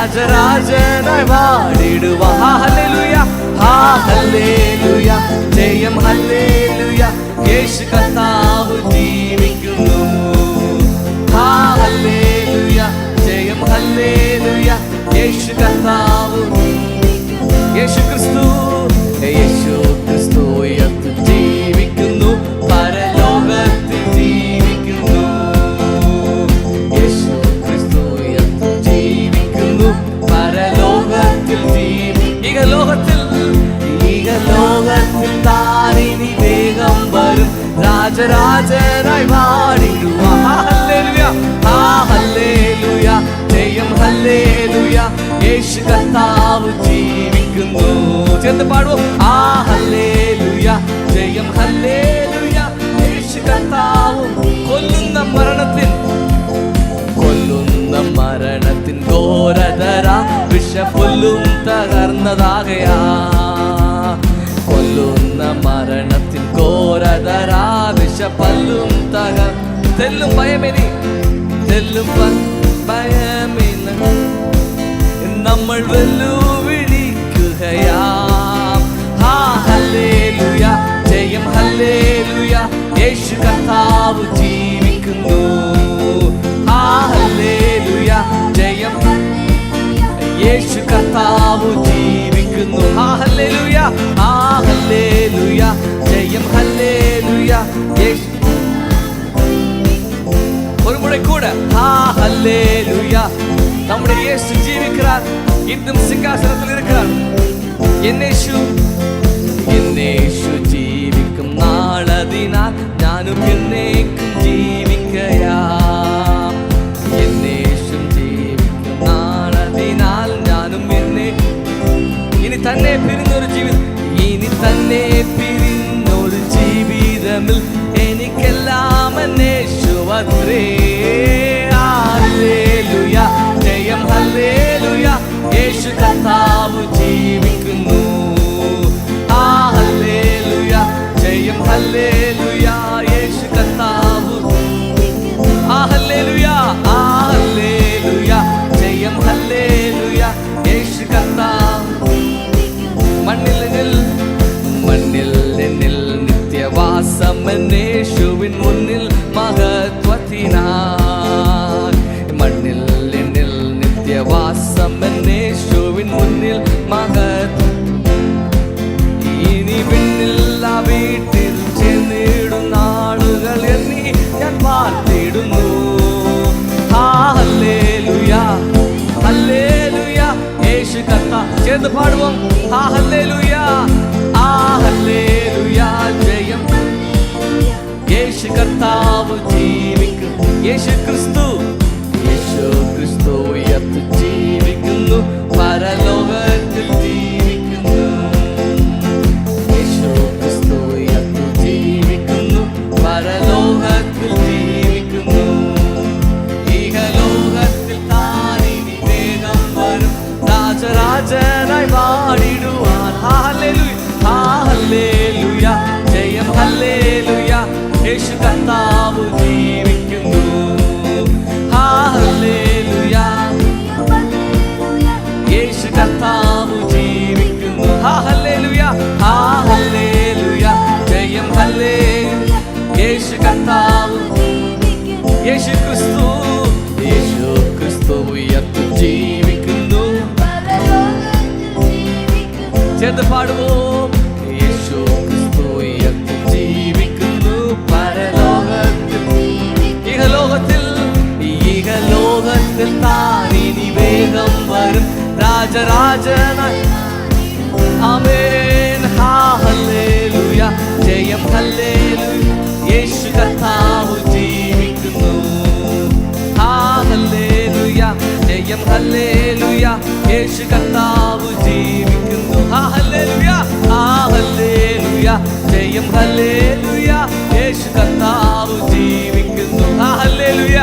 രാജരാജനായി വാണിടുവാൻ. Hallelujah, hallelujah, ജയം hallelujah, യേശു കർത്താവ് ജീവിക്കുന്നു. ഹല്ലേലൂയ, ജയം ഹല്ലേലൂയ, യേശു കർത്താവ്. യേശു ക്രിസ്തു ഉയർത്ത് ജീവിക്കുന്നു, പരലോകത്തിൽ ജീവിക്കുന്നു. യേശു ക്രിസ്തു ഉയർത്ത് ജീവിക്കുന്നു, പരലോകത്തിൽ ഇഹലോകത്തിൽ താനിനി വേഗം വരും, രാജരാജനായി വാണിടുവാൻ. ഹല്ലേലൂയ, ഹല്ലേലൂയ, ജയം ഹല്ലേലൂയ, യേശു കർത്താവ് ജീവിക്കുന്നു. ചേർന്ന് പാടുവോ? ഹല്ലേലൂയ, ജയം ഹല്ലേലൂയ, യേശു കർത്താവ്. കൊല്ലുന്ന മരണത്തിൻ ഘോരതര വിഷപുല്ലും തകർന്നതാകയാ. കൊല്ലുന്ന മരണത്തിൻ ഘോരതര വിഷപല്ലും തെല്ലും ഭയമിനി നമ്മൾ വെല്ലുവിളിക്കുകയാ. ഹല്ലേലൂയ, ജയം ഹല്ലേലൂയ, യേശു കർത്താവ് ജീവിക്കുന്നു. ഹല്ലേലൂയ, ജയം യേശു കർത്താവ് ജീവിക്കുന്നു. ഹല്ലേലൂയ, ഹല്ലേലൂയ, ജയം ഹല്ലേലൂയ, യേശു. ஒரு முறை கூட ஹல்லேலூய, நம்முடைய இயேசு ஜீவிக்கிறார், இன்னும் சிங்காசனத்தில் இருக்கிறார். എന്നേശു ജീവിക്കും നാളതിനാൽ ഞാനും എന്നേക്കും ജീവിക്കയാം. എന്നേശു ജീവിക്കും നാളതിനാൽ ഞാനും ഇനി തന്നെ പിരിഞ്ഞൊരു ജീവിതമിൽ എനിക്കെല്ലാം എന്നേശുവത്രേ. ഹല്ലേലൂയ, ജയം ഹല്ലേലൂയ, യേശു കർത്താവ് ജീവിക്കുന്നു. ഹല്ലേലൂയ, ജയം ഹല്ലേലൂയ, യേശു കർത്താവ്. ഹല്ലേലൂയ, ഹല്ലേലൂയ, ജയം ഹല്ലേലൂയ, യേശു കർത്താവ്. മണ്ണിൽ നിത്യവാസം എന്നേശുവിൻ മുന്നിൽ മഹത്വത്തിനായി. മണ്ണിൽ നിത്യവാസം എന്നേശുവിൻ മുന്നിൽ മഹത്വം. ഇനി പിന്നിൽ ആ വീട്ടിൽ ചെന്നിടും നാളുകൾ എന്നീ ഞാൻ പാർത്തിടുന്നു. ഹല്ലേലൂയ, ഹല്ലേലൂയ, യേശു കർത്താവ്. ചേർന്ന് പാടുவோம். ഹല്ലേലൂയ, ഹല്ലേലൂയ, ജയം യേശു കർത്താവ് ജീവിക്കും. യേശു ക്രിസ്തു ഉയർത്ത് ജീവിക്കുന്നു, പരലോകത്തിൽ ജീവിക്കുന്നു. യേശു ക്രിസ്തു ഉയർത്ത് ജീവിക്കുന്നു, പരലോകത്തിൽ ജീവിക്കുന്നു. ഇഹലോകത്തിൽ താനിനി വേഗം വരും, രാജരാജനായി വാണിടുവാൻ. ഹല്ലേലൂയ, ഹല്ലേലൂയ, ജയം ഹല്ലേലൂയ, യേശു കർത്താവ് ജീവിക്കുന്നു. ഹല്ലേലൂയ, യേശു കർത്താവ് ജീവിക്കുന്നു. ഹല്ലേലൂയ, ഹല്ലേലൂയ, ജയം ഹല്ലേലൂയ, യേശു കർത്താവ്. യേശു ക്രിസ്തു ഉയർത്ത് ജീവിക്കുന്നു. ചേർന്ന് പാടുவோம். യേശു ക്രിസ്തു ഉയർത്ത് ജീവിക്കുന്നു, പരലോകത്തിൽ ഇഹലോകത്തിൽ താനിനി വേഗം വരും, രാജരാജനായി. ആമേൻ. ഹല്ലേലൂയ, ജയം ഹല്ലേലൂയ, യേശു കർത്താവ് ജീവിക്കുന്നു. ഹല്ലേലൂയ, ജയം ഹല്ലേലൂയ, യേശു കർത്താവ് ജീവിക്കുന്നു. ഹല്ലേലൂയ, ഹല്ലേലൂയ, ജയം ഹല്ലേലൂയ, യേശു കർത്താവ് ജീവിക്കുന്നു. ഹല്ലേലൂയ,